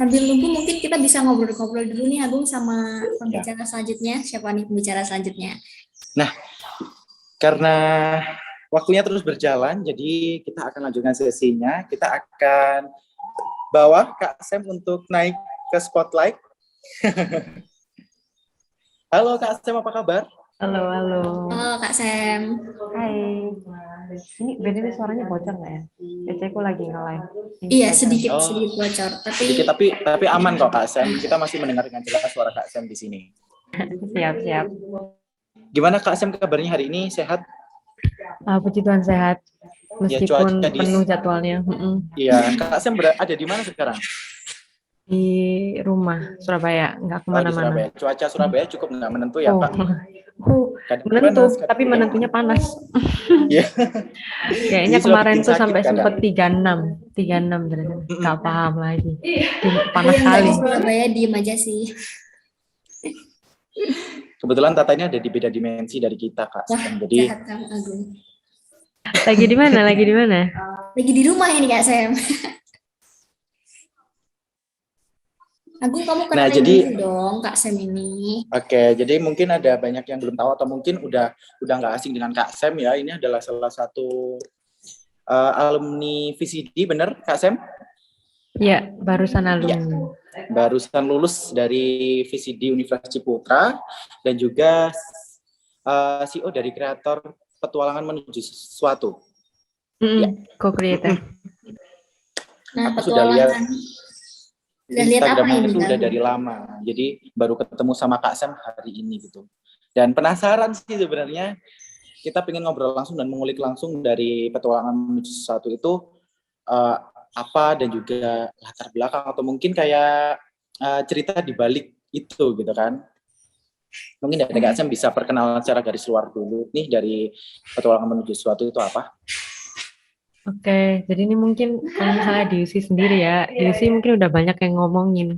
Sambil nunggu mungkin kita bisa ngobrol-ngobrol dulu nih Agung sama Ya. pembicara selanjutnya. Siapa nih pembicara selanjutnya? Nah, karena waktunya terus berjalan, jadi kita akan lanjutkan sesinya. Kita akan bawa Kak Sam untuk naik ke spotlight. Halo Kak Sam, apa kabar? Halo, halo. Oh, Kak Sam. Hai. Ini BTW suaranya bocor nggak ya? Eceku lagi nge-live. Iya, Instagram. sedikit Oh, sedikit bocor, tapi sedikit tapi aman kok Kak Sam. Kita masih mendengar dengan jelas suara Kak Sam di sini. Siap, siap. Gimana Kak Sam kabarnya hari ini? Sehat? Puji Tuhan sehat. Ya, Meskipun cuaca penuh jadwalnya. Iya, Kak Sam ada di mana sekarang? Di rumah, Surabaya. Nggak Oh, di kemana-mana. Surabaya. Cuaca Surabaya cukup nggak menentu ya, Kak? Kadang Menentu, panas, kadang tapi hujan. menentunya panas. Iya. Kayaknya Jadi sudah kemarin bikin tuh sakit sampai kadang. sempet 36 derajat. Nggak paham lagi. Panas yang nggak sekali. di Surabaya diem aja sih. Kebetulan Tata ini ada di beda dimensi dari kita, Kak. Wah, Jadi jahat kamu Agung. Lagi di mana? Lagi di mana? Lagi di rumah ini Kak Sam. Agung, kamu kenalin jadi dulu dong Kak Sam ini. Oke, jadi mungkin ada banyak yang belum tahu atau mungkin udah nggak asing dengan Kak Sam ya. Ini adalah salah satu alumni VCD, bener Kak Sam? Ya, barusan alumni. Barusan lulus dari VCD Universitas Ciputra dan juga CEO dari kreator Petualangan Menuju Sesuatu. Ya. Co-creator. Nah, Aku sudah lihat ini? Instagramnya itu udah dari lama. Jadi baru ketemu sama Kak Sam hari ini gitu. Dan penasaran sih sebenarnya, kita pengen ngobrol langsung dan mengulik langsung dari Petualangan Menuju Sesuatu itu apa dan juga latar belakang atau mungkin kayak cerita di balik itu gitu kan. Mungkin dari Kak Sam bisa perkenalan secara garis luar dulu nih dari Petualangan Menuju Sesuatu itu apa? Oke, jadi ini mungkin kalau misalnya di UC sendiri ya, di UC mungkin udah banyak yang ngomongin.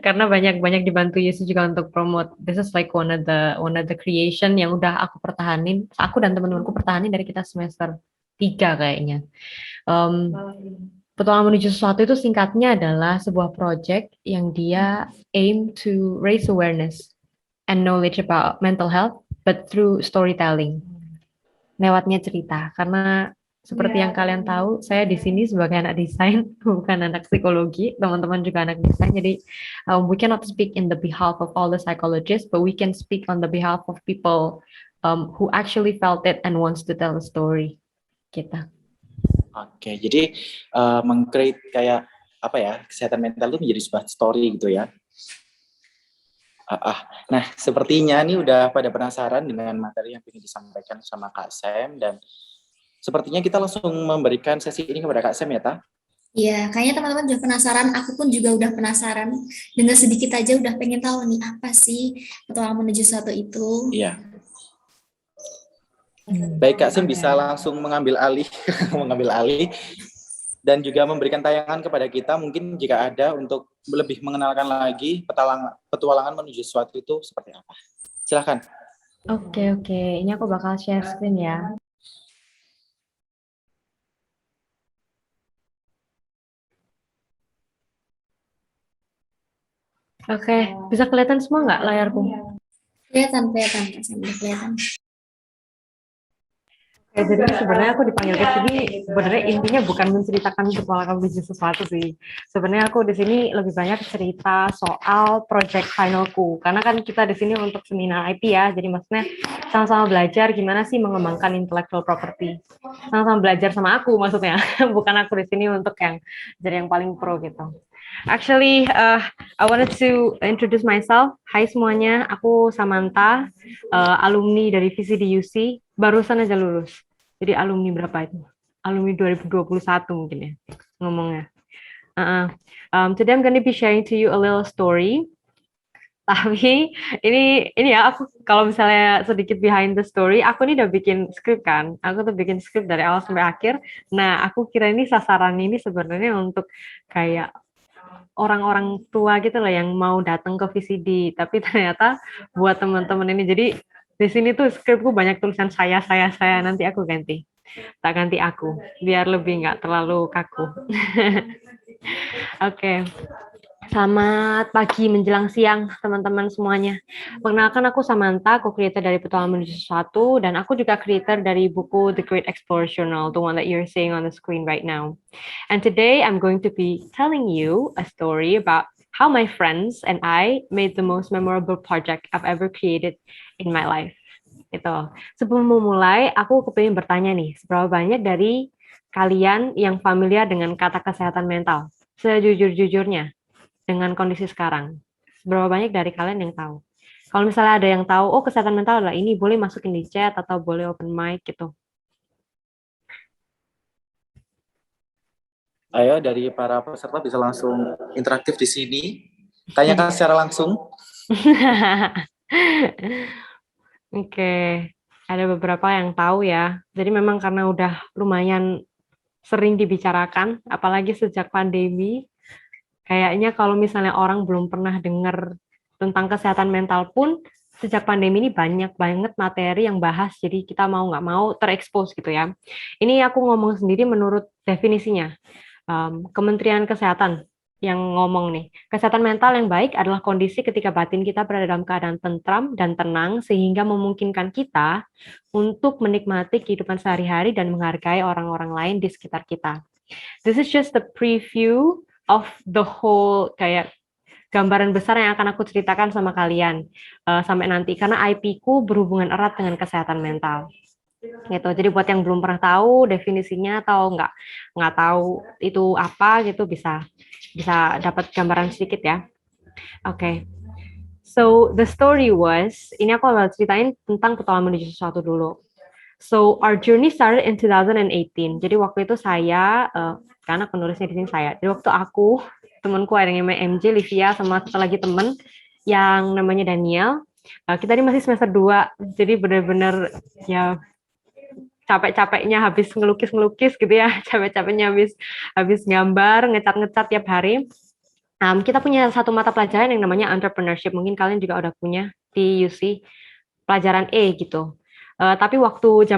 Karena banyak dibantu UC juga untuk promote. This is like one of the creation yang udah aku pertahanin, aku dan teman-temanku pertahanin dari kita semester 3 kayaknya. Petualangan Menuju Sesuatu itu singkatnya adalah sebuah project yang dia aim to raise awareness and knowledge about mental health, but through storytelling. Lewatnya cerita, karena seperti yang kalian tahu, saya di sini sebagai anak desain, bukan anak psikologi. Teman-teman juga anak desain, jadi we cannot speak in the behalf of all the psychologists, but we can speak on the behalf of people who actually felt it and wants to tell a story. Kita. Oke, jadi meng-create kayak apa ya, kesehatan mental itu menjadi sebuah story gitu ya. Nah, sepertinya nih udah pada penasaran dengan materi yang ingin disampaikan sama Kak Sam, dan sepertinya kita langsung memberikan sesi ini kepada Kak Sam ya, Ta? Iya, kayaknya teman-teman udah penasaran, aku pun juga udah penasaran. Dengar sedikit aja udah pengen tahu nih apa sih Petualangan Menuju Sesuatu itu. Iya. Baik, Kak Sam bisa langsung mengambil alih dan juga memberikan tayangan kepada kita mungkin jika ada untuk lebih mengenalkan lagi petualangan menuju sesuatu itu seperti apa. Silakan. Oke. Ini aku bakal share screen ya. Oke, bisa kelihatan semua nggak layarku? Kelihatan, Kak Sam, udah kelihatan. Jadi sebenarnya aku dipanggil ke sini sebenarnya intinya bukan menceritakan petualangan menuju sesuatu sih. Sebenarnya aku di sini lebih banyak cerita soal project finalku. Karena kan kita di sini untuk seminar IP ya. Jadi maksudnya sama-sama belajar gimana sih mengembangkan intellectual property. Sama-sama belajar sama aku maksudnya. Bukan aku di sini untuk yang jadi yang paling pro gitu. Actually, I wanted to introduce myself. Hai semuanya, aku Samantha, alumni dari VCD-UC, barusan aja lulus. Jadi alumni berapa itu? Alumni 2021 mungkin ya ngomongnya. Today I'm going to be sharing to you a little story. Tapi ini ya, aku kalau misalnya sedikit behind the story, aku ini udah bikin skrip kan. Aku tuh bikin skrip dari awal sampai akhir. Nah, aku kira ini sasaran ini sebenarnya untuk kayak orang-orang tua gitu loh yang mau datang ke VCD, tapi ternyata buat teman-teman ini. Jadi di sini tuh skripku banyak tulisan saya, nanti aku ganti. Tak ganti aku, biar lebih nggak terlalu kaku. Oke. Selamat pagi menjelang siang teman-teman semuanya. Perkenalkan aku Samantha, co-creator dari Petualangan Menuju Sesuatu, dan aku juga creator dari buku The Great Explorer Journal, the one that you're seeing on the screen right now. And today I'm going to be telling you a story about how my friends and I made the most memorable project I've ever created in my life. Itu. Sebelum memulai, aku kepingin bertanya nih, seberapa banyak dari kalian yang familiar dengan kata kesehatan mental? Sejujur-jujurnya, dengan kondisi sekarang. Berapa banyak dari kalian yang tahu? Kalau misalnya ada yang tahu, oh kesehatan mental adalah ini, boleh masukin di chat atau boleh open mic gitu. Ayo dari para peserta bisa langsung interaktif di sini. Tanyakan secara langsung. Oke, ada beberapa yang tahu ya. Jadi memang karena udah lumayan sering dibicarakan, apalagi sejak pandemi, kayaknya kalau misalnya orang belum pernah dengar tentang kesehatan mental pun, sejak pandemi ini banyak banget materi yang bahas, jadi kita mau nggak mau terekspos gitu ya. Ini aku ngomong sendiri menurut definisinya. Kementerian Kesehatan yang ngomong nih, kesehatan mental yang baik adalah kondisi ketika batin kita berada dalam keadaan tentram dan tenang sehingga memungkinkan kita untuk menikmati kehidupan sehari-hari dan menghargai orang-orang lain di sekitar kita. This is just the preview of the whole kayak gambaran besar yang akan aku ceritakan sama kalian sampai nanti, karena IP-ku berhubungan erat dengan kesehatan mental. Gitu. Jadi buat yang belum pernah tahu definisinya atau nggak tahu itu apa gitu bisa dapat gambaran sedikit ya. Oke. So the story was, ini aku bakal ceritain tentang petualangan menuju sesuatu dulu. So our journey started in 2018. Jadi waktu itu saya karena penulisnya di sini saya. Jadi waktu aku, temanku ada yang namanya MJ, Livia, sama satu lagi teman yang namanya Daniel. Kita ini masih semester 2. Jadi benar-benar ya capek-capeknya habis ngelukis-ngelukis gitu ya, capek-capeknya habis gambar, ngecat-ngecat tiap hari. Kita punya satu mata pelajaran yang namanya entrepreneurship. Mungkin kalian juga udah punya di UC, pelajaran E gitu. Tapi waktu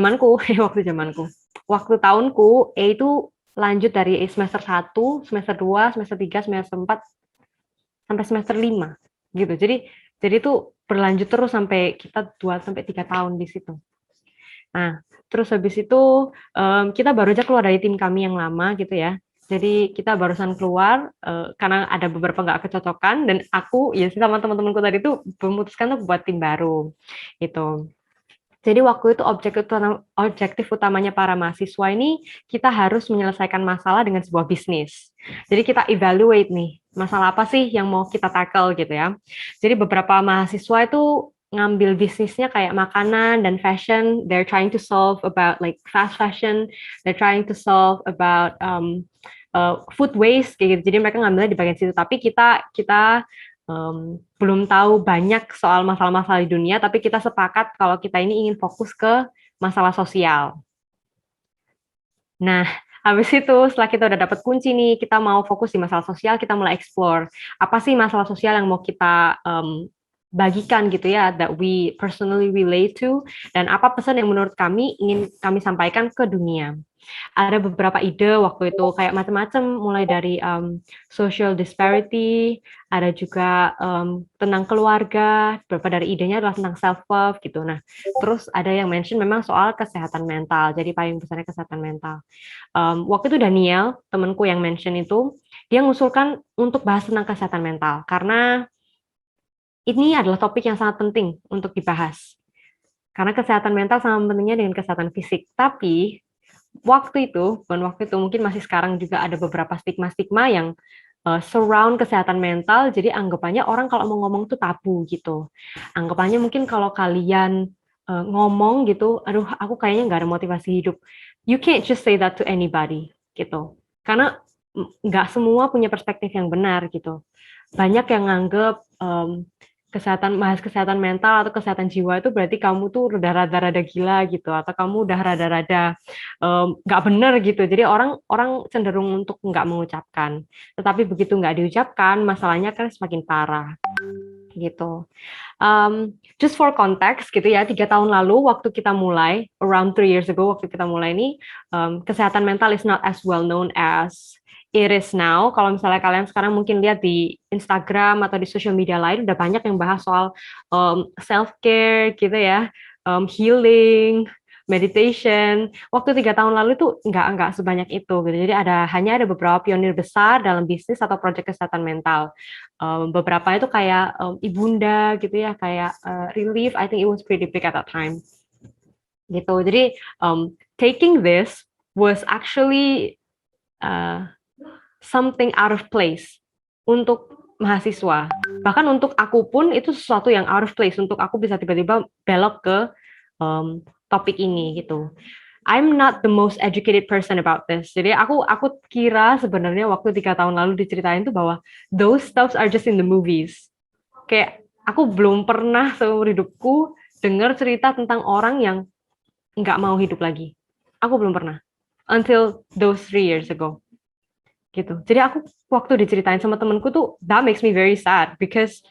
tahunku E itu lanjut dari semester 1, semester 2, semester 3, semester 4 sampai semester 5 gitu. Jadi itu berlanjut terus sampai kita 2 sampai 3 tahun di situ. Nah, terus habis itu kita baru aja keluar dari tim kami yang lama gitu ya. Jadi kita barusan keluar karena ada beberapa nggak kecocokan dan aku ya sama teman-temanku tadi itu memutuskan untuk buat tim baru gitu. Jadi waktu itu objektif utamanya para mahasiswa ini kita harus menyelesaikan masalah dengan sebuah bisnis. Jadi kita evaluate nih, masalah apa sih yang mau kita tackle gitu ya. Jadi beberapa mahasiswa itu ngambil bisnisnya kayak makanan dan fashion. They're trying to solve about like fast fashion. They're trying to solve about food waste kayak gitu. Jadi mereka ngambilnya di bagian situ. Tapi kita belum tahu banyak soal masalah-masalah di dunia. Tapi kita sepakat kalau kita ini ingin fokus ke masalah sosial. Nah, habis itu setelah kita udah dapat kunci nih, kita mau fokus di masalah sosial, kita mulai explore apa sih masalah sosial yang mau kita bagikan gitu ya, that we personally relate to, dan apa pesan yang menurut kami ingin kami sampaikan ke dunia. Ada beberapa ide waktu itu kayak macam-macam, mulai dari social disparity, ada juga tentang keluarga, beberapa dari idenya adalah tentang self-love gitu. Nah, terus ada yang mention memang soal kesehatan mental, jadi paling besarnya kesehatan mental. Waktu itu Daniel, temanku yang mention itu, dia ngusulkan untuk bahas tentang kesehatan mental, karena ini adalah topik yang sangat penting untuk dibahas. Karena kesehatan mental sama pentingnya dengan kesehatan fisik. Tapi waktu itu mungkin masih sekarang juga ada beberapa stigma-stigma yang surround kesehatan mental. Jadi anggapannya orang kalau mau ngomong tuh tabu gitu. Anggapannya mungkin kalau kalian ngomong gitu, aduh aku kayaknya nggak ada motivasi hidup. You can't just say that to anybody gitu. Karena nggak semua punya perspektif yang benar gitu. Banyak yang nganggep bahas kesehatan mental atau kesehatan jiwa itu berarti kamu tuh rada-rada gila gitu, atau kamu udah rada-rada nggak bener gitu. Jadi orang cenderung untuk nggak mengucapkan. Tetapi begitu nggak diucapkan, masalahnya kan semakin parah. gitu. Just for context gitu ya, 3 tahun lalu waktu kita mulai, around 3 years ago waktu kita mulai ini, kesehatan mental is not as well known as it is now. Kalau misalnya kalian sekarang mungkin lihat di Instagram atau di social media lain, udah banyak yang bahas soal self-care gitu ya, healing, meditation. Waktu 3 tahun lalu itu nggak sebanyak itu gitu. Jadi hanya ada beberapa pionir besar dalam bisnis atau proyek kesehatan mental. Beberapa itu kayak Ibunda gitu ya, kayak Relief. I think it was pretty big at that time. Gitu. Jadi taking this was actually something out of place untuk mahasiswa. Bahkan untuk aku pun itu sesuatu yang out of place untuk aku bisa tiba-tiba belok ke topik ini gitu. I'm not the most educated person about this. Jadi aku kira sebenarnya waktu 3 tahun lalu diceritain tuh bahwa those stuffs are just in the movies. Kayak aku belum pernah seumur hidupku dengar cerita tentang orang yang nggak mau hidup lagi. Aku belum pernah. Until those 3 years ago. Gitu. Jadi aku waktu diceritain sama temenku tuh, that makes me very sad because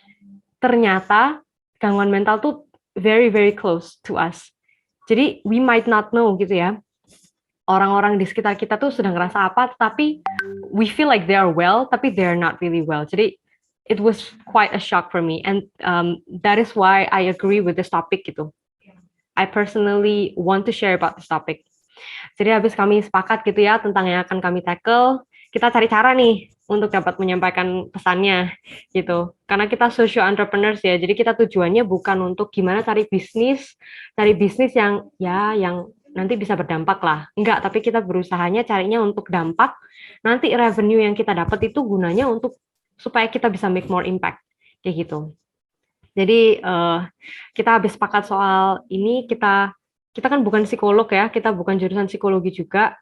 ternyata gangguan mental tuh very very close to us. Jadi we might not know gitu ya, orang-orang di sekitar kita tuh sedang ngerasa apa, tapi we feel like they are well, tapi they are not really well. Jadi it was quite a shock for me, and that is why I agree with this topic gitu. I personally want to share about this topic. Jadi habis kami sepakat gitu ya tentang yang akan kami tackle, kita cari cara nih untuk dapat menyampaikan pesannya gitu. Karena kita social entrepreneurs ya, jadi kita tujuannya bukan untuk gimana cari bisnis yang nanti bisa berdampak lah. Enggak, tapi kita berusahanya carinya untuk dampak, nanti revenue yang kita dapat itu gunanya untuk supaya kita bisa make more impact kayak gitu. Jadi kita habis sepakat soal ini, kita kan bukan psikolog ya, kita bukan jurusan psikologi juga,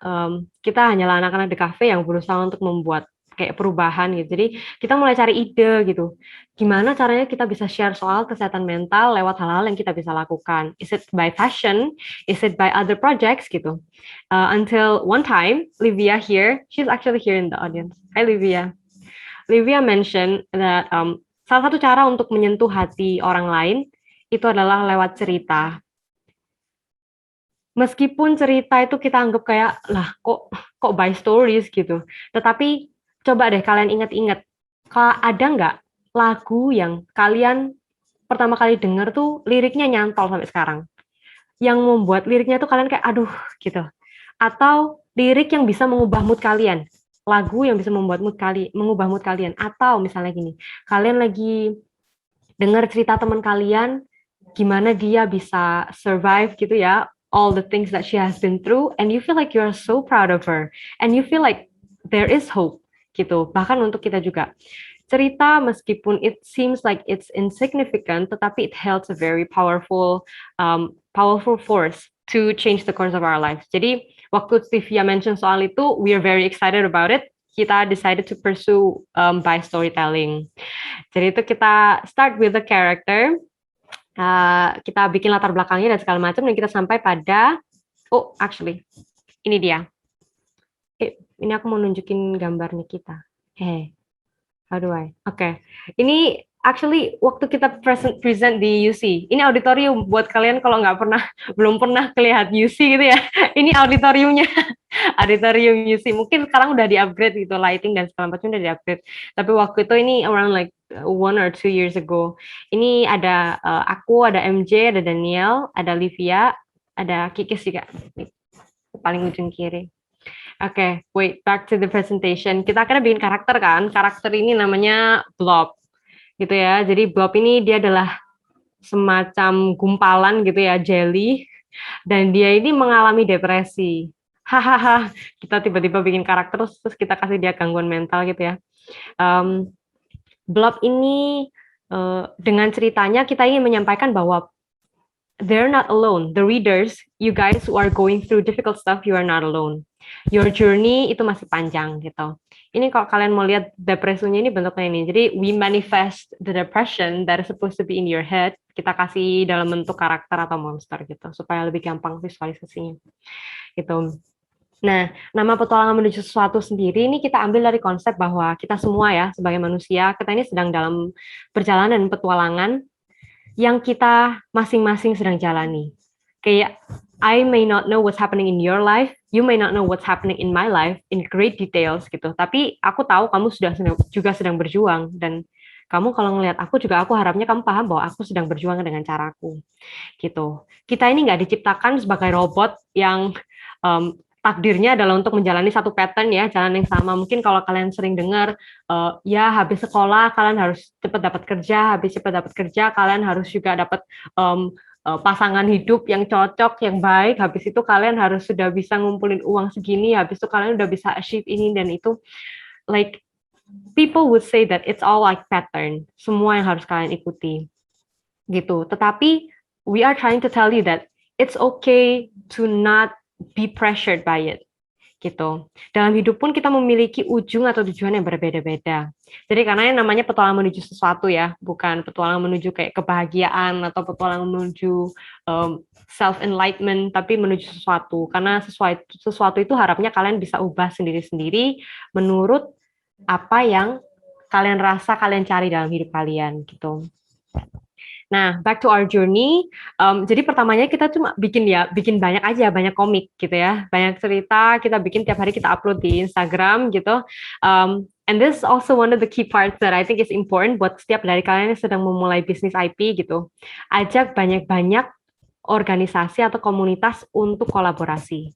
kita hanyalah anak-anak di kafe yang berusaha untuk membuat kayak perubahan gitu. Jadi kita mulai cari ide gitu, gimana caranya kita bisa share soal kesehatan mental lewat hal-hal yang kita bisa lakukan. Is it by passion? Is it by other projects gitu? Until one time, Livia here, she's actually here in the audience. Hi Livia. Livia mentioned that salah satu cara untuk menyentuh hati orang lain itu adalah lewat cerita. Meskipun cerita itu kita anggap kayak lah kok by stories gitu, tetapi coba deh kalian ingat-ingat, ada nggak lagu yang kalian pertama kali denger tuh liriknya nyantol sampai sekarang, yang membuat liriknya tuh kalian kayak aduh gitu, atau lirik yang bisa mengubah mood kalian, lagu yang bisa mengubah mood kalian, atau misalnya gini, kalian lagi denger cerita teman kalian gimana dia bisa survive gitu ya, all the things that she has been through, and you feel like you are so proud of her, and you feel like there is hope gitu. Bahkan untuk kita juga, cerita meskipun it seems like it's insignificant, tetapi it holds a very powerful force to change the course of our lives. Jadi waktu Stivia mention soal itu, we are very excited about it. Kita decided to pursue by storytelling. Jadi itu kita start with the character. Kita bikin latar belakangnya dan segala macam, dan kita sampai pada actually ini dia. Ini aku mau nunjukin gambarnya kita. How do I? Oke. Ini actually waktu kita present di UC. Ini auditorium buat kalian kalau belum pernah kelihatan UC gitu ya. Ini auditoriumnya. Auditorium UC. Mungkin sekarang udah di-upgrade gitu, lighting dan segala macam udah di-upgrade. Tapi waktu itu ini around like 1 or 2 years ago. Ini ada aku, ada MJ, ada Daniel, ada Livia, ada Kikis juga. Paling ujung kiri. Oke, wait, back to the presentation. Kita akhirnya bikin karakter kan. Karakter ini namanya Blob. Gitu ya. Jadi Blob ini dia adalah semacam gumpalan gitu ya, jelly. Dan dia ini mengalami depresi. Hahaha, kita tiba-tiba bikin karakter terus kita kasih dia gangguan mental gitu ya. Blob ini dengan ceritanya kita ingin menyampaikan bahwa they're not alone. The readers, you guys who are going through difficult stuff, you are not alone. Your journey itu masih panjang gitu. Ini kalau kalian mau lihat depresinya ini bentuknya ini. Jadi we manifest the depression that is supposed to be in your head. Kita kasih dalam bentuk karakter atau monster gitu supaya lebih gampang visualisasinya. Gitu. Nah, nama petualangan menuju sesuatu sendiri ini kita ambil dari konsep bahwa kita semua ya sebagai manusia, kita ini sedang dalam perjalanan petualangan yang kita masing-masing sedang jalani. Kayak I may not know what's happening in your life, you may not know what's happening in my life in great details gitu. Tapi aku tahu kamu juga sedang berjuang dan kamu kalau ngelihat aku juga aku harapnya kamu paham bahwa aku sedang berjuang dengan caraku gitu. Kita ini nggak diciptakan sebagai robot yang takdirnya adalah untuk menjalani satu pattern ya, jalan yang sama. Mungkin kalau kalian sering dengar, ya habis sekolah kalian harus cepat dapat kerja, habis cepat dapat kerja kalian harus juga dapat pasangan hidup yang cocok, yang baik, habis itu kalian harus sudah bisa ngumpulin uang segini, habis itu kalian udah bisa achieve ini dan itu. Like, people would say that it's all like pattern, semua yang harus kalian ikuti, gitu. Tetapi, we are trying to tell you that it's okay to not be pressured by it, gitu. Dalam hidup pun kita memiliki ujung atau tujuan yang berbeda-beda. Jadi karena yang namanya petualangan menuju sesuatu ya, bukan petualangan menuju kayak kebahagiaan atau petualangan menuju self-enlightenment, tapi menuju sesuatu. Karena sesuatu itu harapnya kalian bisa ubah sendiri-sendiri menurut apa yang kalian rasa kalian cari dalam hidup kalian, gitu. Nah, back to our journey. Jadi pertamanya kita cuma bikin banyak aja, banyak komik gitu ya, banyak cerita kita bikin tiap hari kita upload di Instagram gitu. And this is also one of the key parts that I think is important buat setiap dari kalian yang sedang memulai bisnis IP gitu. Ajak banyak-banyak organisasi atau komunitas untuk kolaborasi.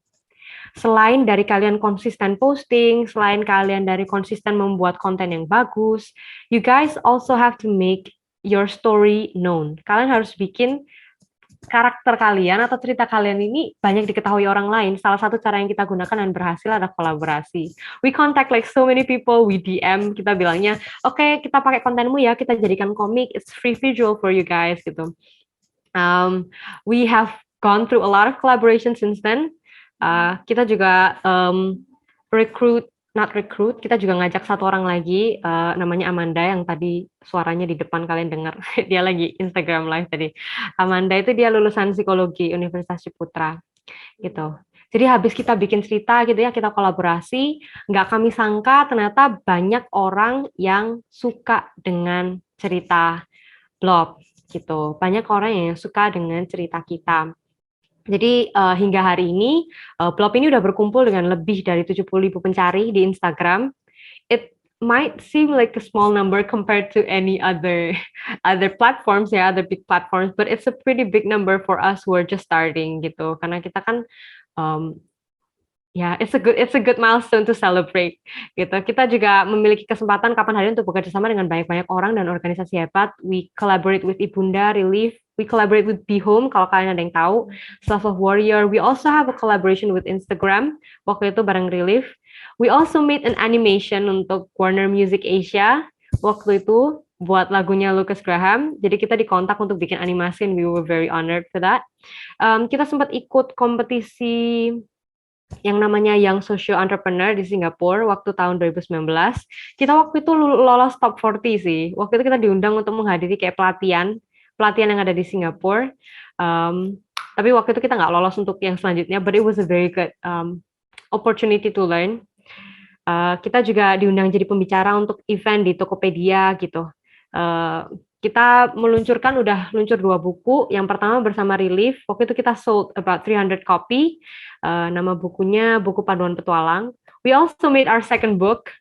Selain dari kalian konsisten posting, selain kalian dari konsisten membuat konten yang bagus, you guys also have to make your story known. Kalian harus bikin karakter kalian atau cerita kalian ini banyak diketahui orang lain. Salah satu cara yang kita gunakan dan berhasil adalah kolaborasi. We contact like so many people, we DM, kita bilangnya, oke, kita pakai kontenmu ya, kita jadikan komik, it's free visual for you guys, gitu. We have gone through a lot of collaboration since then. Kita juga kita juga ngajak satu orang lagi, namanya Amanda, yang tadi suaranya di depan kalian dengar. Dia lagi Instagram live tadi. Amanda itu dia lulusan psikologi Universitas Ciputra, gitu. Jadi habis kita bikin cerita gitu ya, kita kolaborasi, nggak kami sangka ternyata banyak orang yang suka dengan cerita blog, gitu. Banyak orang yang suka dengan cerita kita. Jadi hingga hari ini, blog ini udah berkumpul dengan lebih dari 70.000 pencari di Instagram. It might seem like a small number compared to any other platforms ya, other big platforms, but it's a pretty big number for us who are just starting gitu. Karena kita kan ya, it's a good milestone to celebrate gitu. Kita juga memiliki kesempatan kapan hari untuk bekerja sama dengan banyak-banyak orang dan organisasi hebat. We collaborate with Ibunda, Relief, we collaborate with Be Home kalau kalian ada yang tahu, Self of Warrior. We also have a collaboration with Instagram, waktu itu bareng Relief. We also made an animation untuk Warner Music Asia waktu itu buat lagunya Lucas Graham. Jadi kita dikontak untuk bikin animasi and we were very honored for that. Kita sempat ikut kompetisi yang namanya Young Social Entrepreneur di Singapura waktu tahun 2019. Kita waktu itu lolos top 40 sih. Waktu itu kita diundang untuk menghadiri kayak pelatihan yang ada di Singapura. Tapi waktu itu kita nggak lolos untuk yang selanjutnya, but it was a very good opportunity to learn. Kita juga diundang jadi pembicara untuk event di Tokopedia gitu. Kita udah meluncur 2 buku. Yang pertama bersama Relief, waktu itu kita sold about 300 copy. Nama bukunya Buku Panduan Petualang. We also made our second book.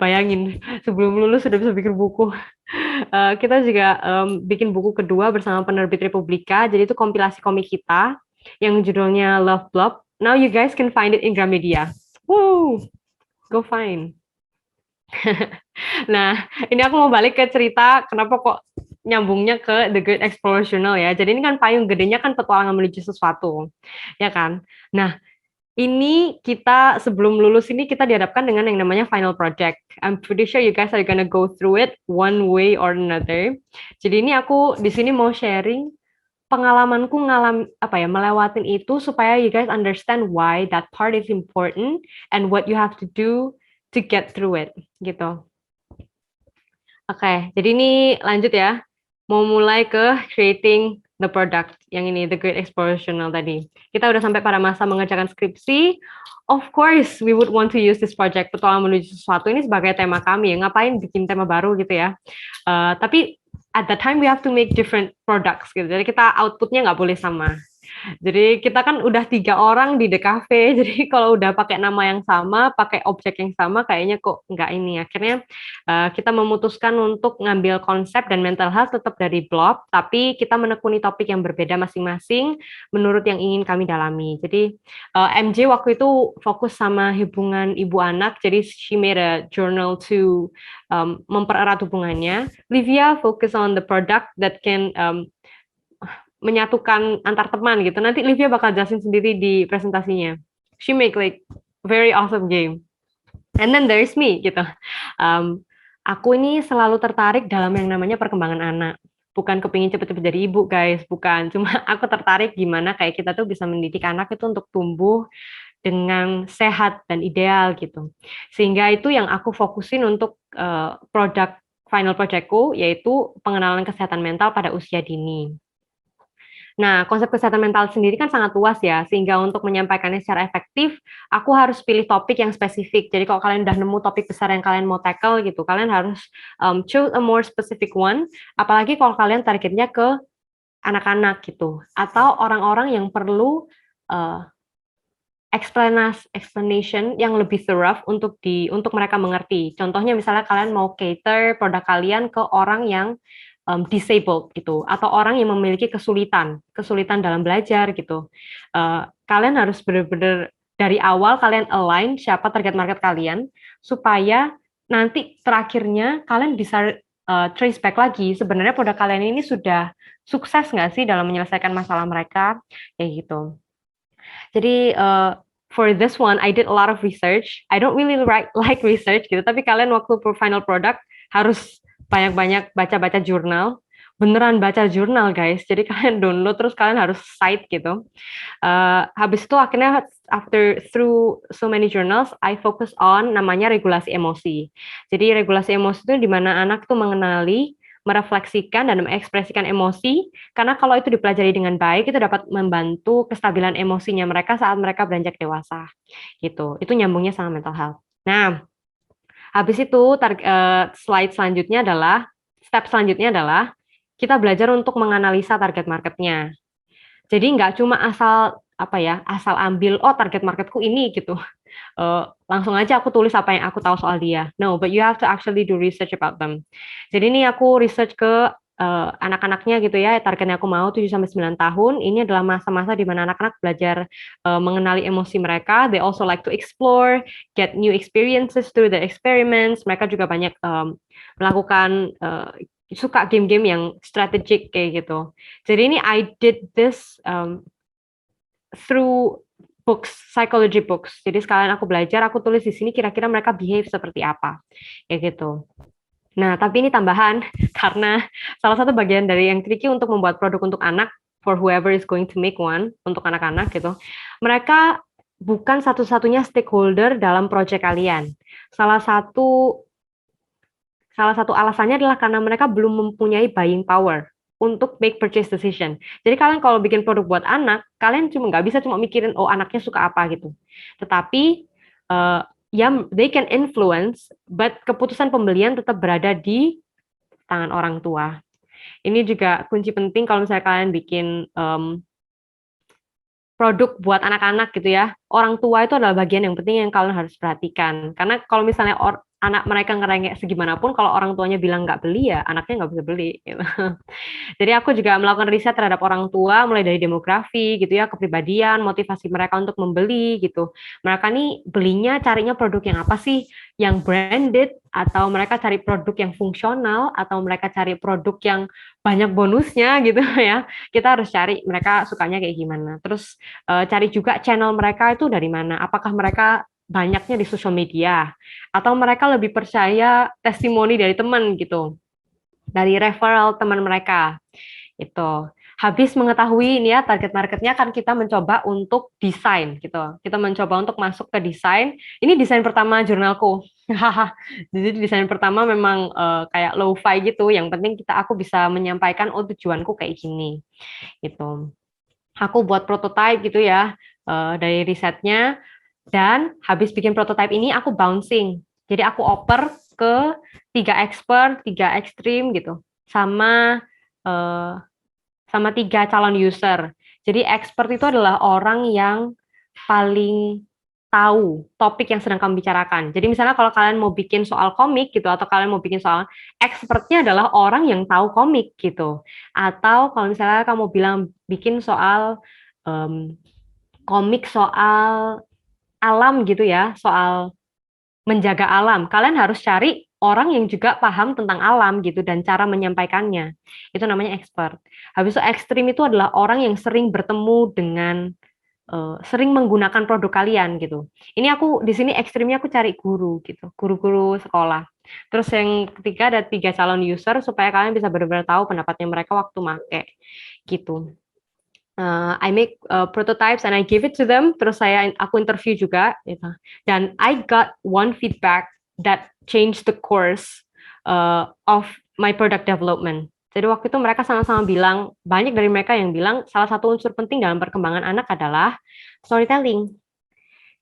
Bayangin, sebelum lulus sudah bisa bikin buku. Kita juga bikin buku kedua bersama penerbit Republika. Jadi itu kompilasi komik kita yang judulnya Love Blob. Now you guys can find it in Gramedia. Woo! Go find. Nah, ini aku mau balik ke cerita kenapa kok nyambungnya ke The Great Explorational ya. Jadi ini kan payung gedenya kan petualangan menuju sesuatu, ya kan? Nah, ini kita sebelum lulus ini kita dihadapkan dengan yang namanya final project. I'm pretty sure you guys are gonna go through it one way or another. Jadi ini aku di sini mau sharing pengalamanku melewatin itu supaya you guys understand why that part is important and what you have to do to get through it, gitu. Oke, jadi ini lanjut ya. Mau mulai ke creating the product yang ini, the Great Explorational tadi. Kita udah sampai pada masa mengerjakan skripsi. Of course, we would want to use this project petualangan menuju sesuatu ini sebagai tema kami. Ngapain bikin tema baru gitu ya? Tapi at that time we have to make different products gitu. Jadi kita outputnya nggak boleh sama. Jadi kita kan udah 3 orang di The Cafe, jadi kalau udah pakai nama yang sama, pakai objek yang sama, kayaknya kok nggak ini. Akhirnya kita memutuskan untuk ngambil konsep dan mental health tetap dari blog, tapi kita menekuni topik yang berbeda masing-masing menurut yang ingin kami dalami. Jadi MJ waktu itu fokus sama hubungan ibu anak, jadi she made a journal to mempererat hubungannya. Livia focus on the product that can menyatukan antar teman gitu. Nanti Livia bakal jelasin sendiri di presentasinya. She make like very awesome game. And then there's me gitu. Aku ini selalu tertarik dalam yang namanya perkembangan anak. Bukan kepingin cepet-cepet jadi ibu guys, bukan. Cuma aku tertarik gimana kayak kita tuh bisa mendidik anak itu untuk tumbuh dengan sehat dan ideal gitu. Sehingga itu yang aku fokusin untuk produk final projectku, yaitu pengenalan kesehatan mental pada usia dini. Nah, konsep kesehatan mental sendiri kan sangat luas ya, sehingga untuk menyampaikannya secara efektif, aku harus pilih topik yang spesifik. Jadi kalau kalian udah nemu topik besar yang kalian mau tackle gitu, kalian harus choose a more specific one, apalagi kalau kalian targetnya ke anak-anak gitu, atau orang-orang yang perlu explanation yang lebih thorough untuk mereka mengerti. Contohnya misalnya kalian mau cater produk kalian ke orang yang disabled gitu, atau orang yang memiliki kesulitan dalam belajar gitu. Kalian harus benar-benar dari awal kalian align siapa target market kalian, supaya nanti terakhirnya kalian bisa trace back lagi sebenarnya produk kalian ini sudah sukses nggak sih dalam menyelesaikan masalah mereka, kayak gitu. Jadi for this one I did a lot of research. I don't really like research gitu, tapi kalian waktu final product harus banyak-banyak baca-baca jurnal, beneran baca jurnal guys. Jadi kalian download terus kalian harus cite gitu. Habis itu akhirnya through so many journals, I focus on namanya regulasi emosi. Jadi regulasi emosi itu di mana anak tuh mengenali, merefleksikan dan mengekspresikan emosi, karena kalau itu dipelajari dengan baik itu dapat membantu kestabilan emosinya mereka saat mereka beranjak dewasa. Gitu. Itu nyambungnya sama mental health. Nah, habis itu step selanjutnya adalah kita belajar untuk menganalisa target marketnya. Jadi nggak cuma asal ambil target marketku ini gitu. Langsung aja aku tulis apa yang aku tahu soal dia. No, but you have to actually do research about them. Jadi ini aku research ke anak-anaknya gitu ya, targetnya aku mau 7-9 tahun. Ini adalah masa-masa di mana anak-anak belajar mengenali emosi mereka. They also like to explore, get new experiences through the experiments. Mereka juga banyak melakukan suka game-game yang strategic kayak gitu. Jadi ini I did this through books, psychology books. Jadi sekalian aku belajar, aku tulis di sini kira-kira mereka behave seperti apa, kayak gitu. Nah, tapi ini tambahan karena salah satu bagian dari yang tricky untuk membuat produk untuk anak, for whoever is going to make one untuk anak-anak gitu, mereka bukan satu-satunya stakeholder dalam project kalian. Salah satu alasannya adalah karena mereka belum mempunyai buying power untuk make purchase decision. Jadi kalian kalau bikin produk buat anak, kalian nggak bisa cuma mikirin anaknya suka apa gitu. Tetapi they can influence, but keputusan pembelian tetap berada di tangan orang tua. Ini juga kunci penting kalau misalnya kalian bikin produk buat anak-anak gitu ya. Orang tua itu adalah bagian yang penting yang kalian harus perhatikan. Karena kalau misalnya anak mereka ngerengek segimanapun, kalau orang tuanya bilang nggak beli ya anaknya nggak bisa beli. Gitu. Jadi aku juga melakukan riset terhadap orang tua, mulai dari demografi gitu ya, kepribadian, motivasi mereka untuk membeli gitu. Mereka nih belinya carinya produk yang apa sih? Yang branded, atau mereka cari produk yang fungsional, atau mereka cari produk yang banyak bonusnya gitu ya. Kita harus cari mereka sukanya kayak gimana. Terus cari juga channel mereka itu dari mana. Apakah mereka banyaknya di sosial media, atau mereka lebih percaya testimoni dari teman gitu, dari referral teman mereka itu. habis mengetahui ini ya target marketnya, kan kita mencoba untuk desain gitu. Kita mencoba untuk masuk ke desain. Ini desain pertama jurnalku. Jadi desain pertama memang kayak low-fi gitu. Yang penting aku bisa menyampaikan tujuanku kayak gini gitu. Aku buat prototype gitu ya dari risetnya, dan habis bikin prototype ini aku bouncing. Jadi aku oper ke 3 expert, 3 ekstrim gitu, sama eh, sama 3 calon user. Jadi expert itu adalah orang yang paling tahu topik yang sedang kamu bicarakan. Jadi misalnya kalau kalian mau bikin soal komik gitu, atau kalian mau bikin soal, expertnya adalah orang yang tahu komik gitu. Atau kalau misalnya kamu bilang bikin soal komik soal alam gitu ya, soal menjaga alam, kalian harus cari orang yang juga paham tentang alam gitu dan cara menyampaikannya. Itu namanya expert. Habis itu ekstrim itu adalah orang yang sering bertemu dengan sering menggunakan produk kalian gitu. Ini aku di sini ekstrimnya aku cari guru gitu, guru-guru sekolah. Terus yang ketiga ada 3 calon user supaya kalian bisa benar-benar tahu pendapatnya mereka waktu make gitu. I make prototypes and I give it to them. Terus aku interview juga, gitu. Dan I got one feedback that changed the course of my product development. Jadi waktu itu mereka sama-sama bilang, banyak dari mereka yang bilang salah satu unsur penting dalam perkembangan anak adalah storytelling.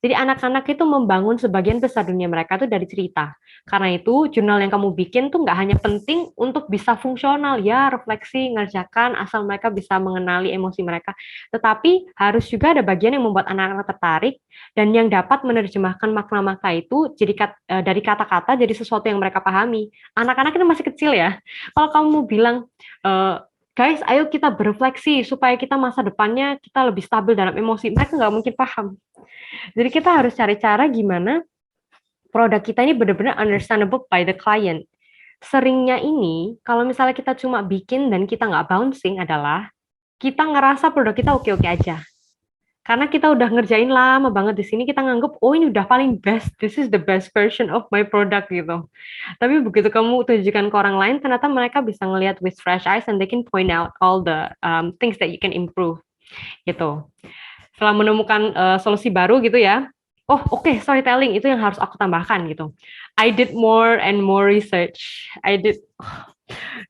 Jadi anak-anak itu membangun sebagian besar dunia mereka itu dari cerita. Karena itu jurnal yang kamu bikin tuh nggak hanya penting untuk bisa fungsional, ya refleksi, ngerjakan, asal mereka bisa mengenali emosi mereka. Tetapi harus juga ada bagian yang membuat anak-anak tertarik dan yang dapat menerjemahkan makna-makna itu jadi dari kata-kata jadi sesuatu yang mereka pahami. Anak-anak itu masih kecil ya. Kalau kamu bilang, guys, ayo kita berefleksi supaya kita masa depannya kita lebih stabil dalam emosi, mereka nggak mungkin paham. Jadi kita harus cari cara gimana produk kita ini benar-benar understandable by the client. Seringnya ini, kalau misalnya kita cuma bikin dan kita nggak bouncing adalah, kita ngerasa produk kita oke-oke aja. Karena kita udah ngerjain lama banget di sini, kita nganggep, oh ini udah paling best, this is the best version of my product gitu. Tapi begitu kamu tunjukkan ke orang lain, ternyata mereka bisa ngelihat with fresh eyes and they can point out all the things that you can improve gitu. Setelah menemukan solusi baru gitu ya, storytelling itu yang harus aku tambahkan gitu. I did more and more research.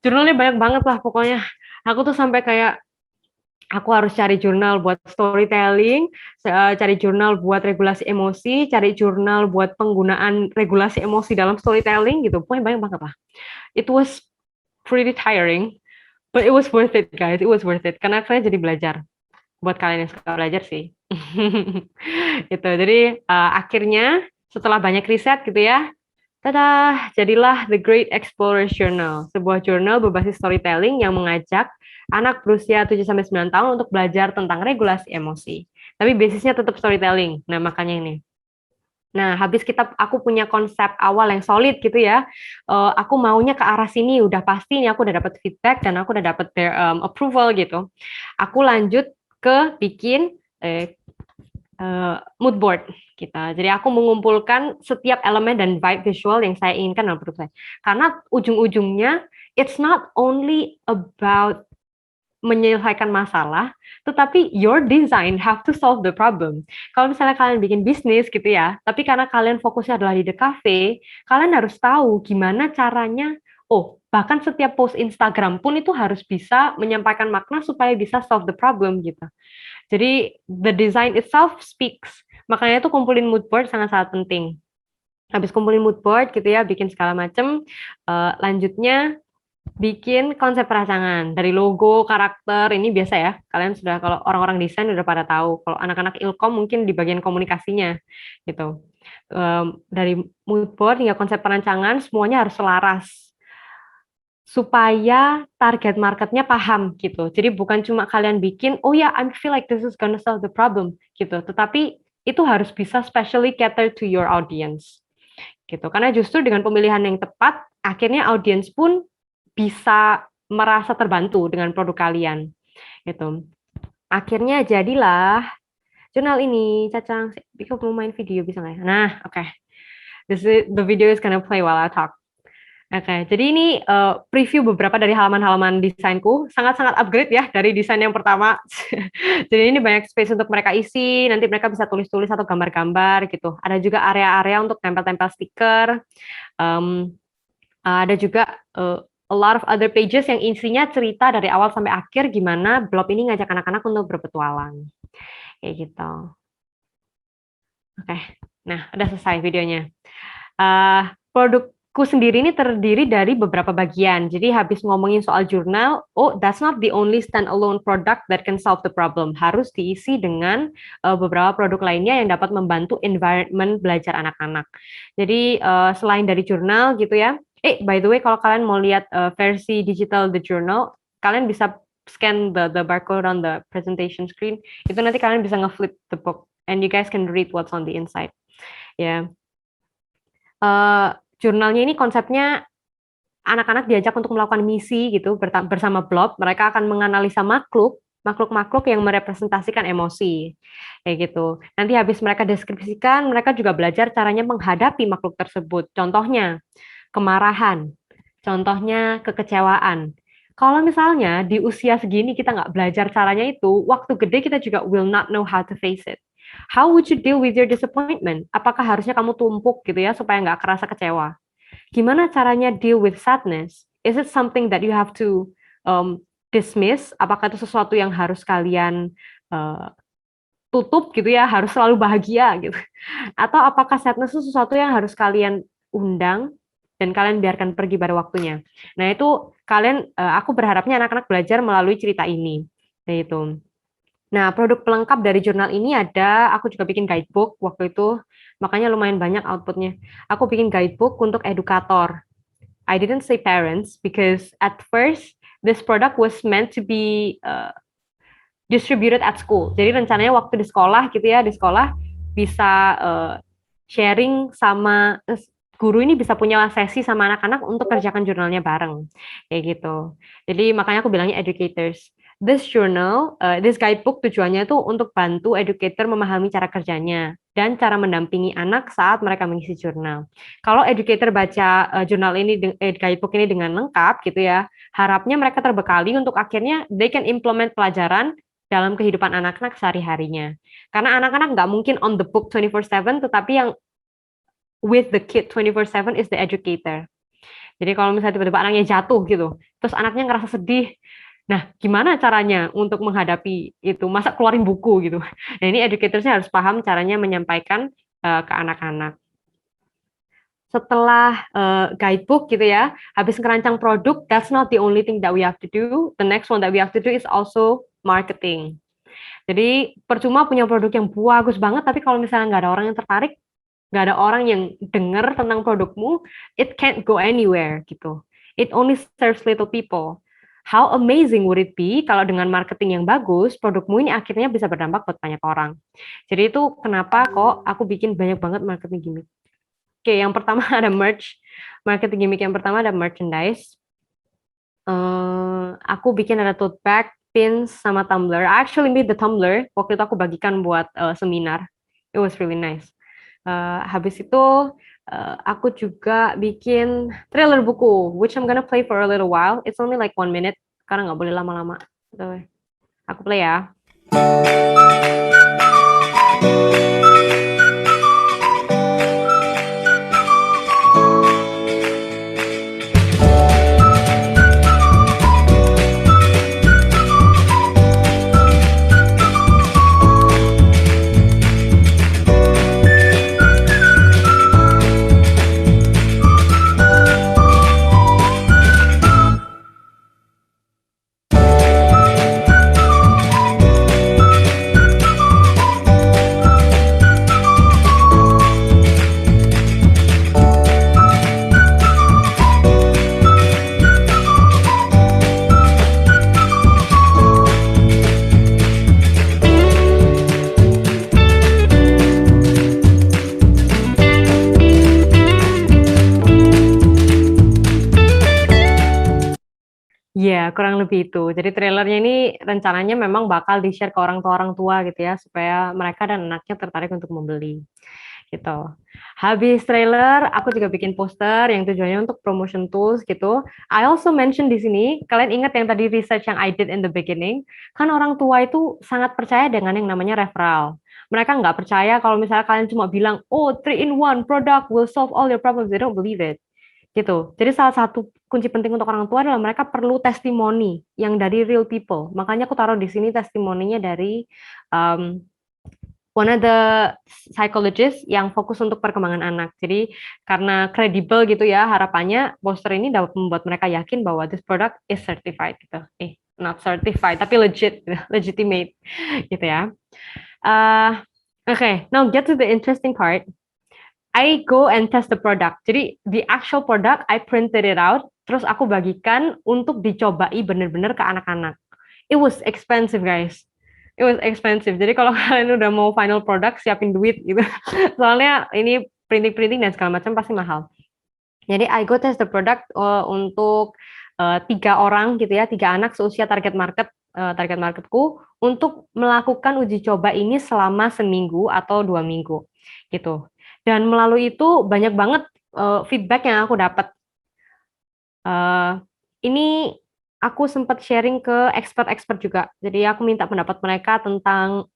Jurnalnya banyak banget lah pokoknya. Aku tuh sampai kayak aku harus cari jurnal buat storytelling, cari jurnal buat regulasi emosi, cari jurnal buat penggunaan regulasi emosi dalam storytelling gitu. Pokoknya banyak banget lah. It was pretty tiring, but it was worth it guys. It was worth it karena saya jadi belajar. Buat kalian yang suka belajar sih. Gitu. Jadi akhirnya setelah banyak riset gitu ya, jadilah The Great Explorers Journal, sebuah jurnal berbasis storytelling yang mengajak anak berusia 7-9 tahun untuk belajar tentang regulasi emosi. Tapi basisnya tetap storytelling. Nah, makanya ini. Nah, habis aku punya konsep awal yang solid gitu ya, aku maunya ke arah sini, udah pasti nih aku udah dapat feedback dan aku udah dapat their approval gitu. Aku lanjut ke bikin mood board gitu. Jadi aku mengumpulkan setiap elemen dan vibe visual yang saya inginkan dalam produk saya. Karena ujung-ujungnya it's not only about menyelesaikan masalah, tetapi your design have to solve the problem. Kalau misalnya kalian bikin bisnis gitu ya, tapi karena kalian fokusnya adalah di the cafe, kalian harus tahu gimana caranya. Bahkan setiap post Instagram pun itu harus bisa menyampaikan makna supaya bisa solve the problem gitu. Jadi the design itself speaks. Makanya itu kumpulin mood board sangat-sangat penting. Habis kumpulin mood board gitu ya, bikin segala macam. Lanjutnya bikin konsep perancangan dari logo, karakter, ini biasa ya. Kalian sudah, kalau orang-orang desain udah pada tahu. Kalau anak-anak ilkom mungkin di bagian komunikasinya gitu. Dari mood board hingga konsep perancangan semuanya harus selaras supaya target marketnya paham gitu. Jadi bukan cuma kalian bikin, I feel like this is gonna solve the problem gitu. Tetapi itu harus bisa specially cater to your audience gitu. Karena justru dengan pemilihan yang tepat, akhirnya audience pun bisa merasa terbantu dengan produk kalian gitu. Akhirnya jadilah jurnal ini. Cacang, Biko mau main video bisa nggak ya? Nah, oke. The video is gonna play while I talk. Oke, jadi ini preview beberapa dari halaman-halaman desainku, sangat-sangat upgrade ya dari desain yang pertama. Jadi ini banyak space untuk mereka isi, nanti mereka bisa tulis-tulis atau gambar-gambar gitu. Ada juga area-area untuk tempel-tempel stiker. Em, ada juga a lot of other pages yang isinya cerita dari awal sampai akhir gimana Blob ini ngajak anak-anak untuk berpetualang. Kayak gitu. Oke, nah udah selesai videonya. Produkku sendiri ini terdiri dari beberapa bagian. Jadi habis ngomongin soal jurnal, oh that's not the only standalone product that can solve the problem. Harus diisi dengan beberapa produk lainnya yang dapat membantu environment belajar anak-anak. Jadi selain dari jurnal gitu ya. By the way, kalau kalian mau lihat versi digital the journal, kalian bisa scan the barcode on the presentation screen. Itu nanti kalian bisa nge-flip the book and you guys can read what's on the inside. Ya. Jurnalnya ini konsepnya anak-anak diajak untuk melakukan misi gitu bersama Blob. Mereka akan menganalisa makhluk-makhluk yang merepresentasikan emosi kayak gitu. Nanti habis mereka deskripsikan, mereka juga belajar caranya menghadapi makhluk tersebut. Contohnya kemarahan, contohnya kekecewaan. Kalau misalnya di usia segini kita nggak belajar caranya itu, waktu gede kita juga will not know how to face it. How would you deal with your disappointment? Apakah harusnya kamu tumpuk gitu ya supaya nggak kerasa kecewa? Gimana caranya deal with sadness? Is it something that you have to dismiss? Apakah itu sesuatu yang harus kalian tutup gitu ya, harus selalu bahagia gitu? Atau apakah sadness itu sesuatu yang harus kalian undang dan kalian biarkan pergi pada waktunya? Nah itu aku berharapnya anak-anak belajar melalui cerita ini, yaitu. Nah, produk pelengkap dari jurnal ini aku juga bikin guidebook waktu itu, makanya lumayan banyak outputnya. Aku bikin guidebook untuk edukator. I didn't say parents because at first this product was meant to be distributed at school. Jadi rencananya waktu di sekolah gitu ya, di sekolah bisa sharing sama guru ini bisa punya sesi sama anak-anak untuk kerjakan jurnalnya bareng, kayak gitu. Jadi makanya aku bilangnya educators. This journal, this guidebook tujuannya tuh untuk bantu educator memahami cara kerjanya dan cara mendampingi anak saat mereka mengisi jurnal. Kalau educator baca jurnal ini, guidebook ini dengan lengkap gitu ya, harapnya mereka terbekali untuk akhirnya they can implement pelajaran dalam kehidupan anak-anak sehari-harinya. Karena anak-anak nggak mungkin on the book 24/7, tetapi yang with the kid 24/7 is the educator. Jadi kalau misalnya tiba-tiba anaknya jatuh gitu, terus anaknya ngerasa sedih, nah gimana caranya untuk menghadapi itu? Masa keluarin buku gitu? Nah ini educatorsnya harus paham caranya menyampaikan ke anak-anak. Setelah guidebook gitu ya, habis ngerancang produk, that's not the only thing that we have to do. The next one that we have to do is also marketing. Jadi percuma punya produk yang bagus banget, tapi kalau misalnya nggak ada orang yang tertarik, nggak ada orang yang dengar tentang produkmu, it can't go anywhere gitu. It only serves little people. How amazing would it be kalau dengan marketing yang bagus, produkmu ini akhirnya bisa berdampak buat banyak orang. Jadi itu kenapa kok aku bikin banyak banget marketing gimmick. Oke, yang pertama ada merch. Marketing gimmick yang pertama ada merchandise. Aku bikin ada tote bag, pins, sama tumbler. I actually made the tumbler. Waktu itu aku bagikan buat seminar. It was really nice. Habis itu aku juga bikin trailer buku, which I'm gonna play for a little while. It's only like 1 minute, karena nggak boleh lama-lama. Aku play ya. Iya, kurang lebih itu. Jadi trailernya ini rencananya memang bakal di-share ke orang tua gitu ya, supaya mereka dan anaknya tertarik untuk membeli. gitu. Habis trailer, aku juga bikin poster yang tujuannya untuk promotion tools gitu. I also mention di sini, kalian ingat yang tadi research yang I did in the beginning, kan orang tua itu sangat percaya dengan yang namanya referral. Mereka nggak percaya kalau misalnya kalian cuma bilang, oh 3-in-1 product will solve all your problems. They don't believe it. Gitu. Jadi salah satu kunci penting untuk orang tua adalah mereka perlu testimoni yang dari real people. Makanya aku taruh di sini testimoninya dari um, one of the psychologist yang fokus untuk perkembangan anak. Jadi karena kredibel gitu ya, harapannya poster ini dapat membuat mereka yakin bahwa this product is certified gitu. Not certified, tapi legit, legitimate gitu ya. Okay, now get to the interesting part. I go and test the product. Jadi the actual product, I printed it out, terus aku bagikan untuk dicobai bener-bener ke anak-anak. It was expensive, guys. It was expensive. Jadi kalau kalian udah mau final product, siapin duit gitu. Soalnya ini printing-printing dan segala macam pasti mahal. Jadi I go test the product untuk 3 orang gitu ya, 3 anak seusia target marketku untuk melakukan uji coba ini selama seminggu atau 2 minggu gitu. Dan melalui itu banyak banget feedback yang aku dapat. Ini aku sempat sharing ke expert-expert juga. Jadi aku minta pendapat mereka tentang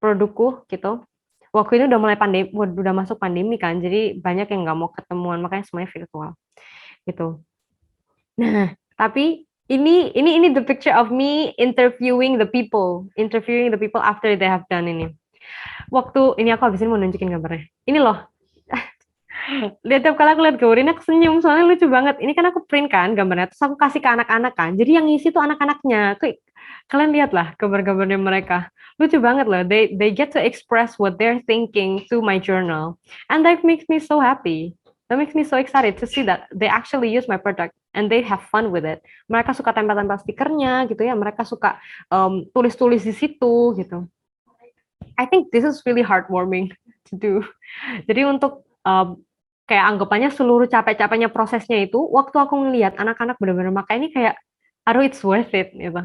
produkku gitu. Waktu itu udah mulai pandemi, udah masuk pandemi kan. Jadi banyak yang nggak mau ketemuan, makanya semuanya virtual gitu. Nah, tapi ini the picture of me interviewing the people after they have done ini. Waktu ini aku habisin mau nunjukin gambarnya. Ini loh. Lihat tiap kali aku lihat gambar ini aku senyum soalnya lucu banget. Ini kan aku print kan gambarnya, terus aku kasih ke anak-anak kan. Jadi yang ngisi tuh anak-anaknya. Kalian lihatlah gambar-gambarnya mereka. Lucu banget loh. They get to express what they're thinking to my journal, and that makes me so happy. That makes me so excited to see that they actually use my product and they have fun with it. Mereka suka tempel-tempel stikernya gitu ya. Mereka suka tulis-tulis di situ gitu. I think this is really heartwarming to do. Jadi untuk kayak anggapannya seluruh capek-capeknya prosesnya itu, waktu aku ngelihat anak-anak benar-benar makai ini kayak, aduh it's worth it gitu.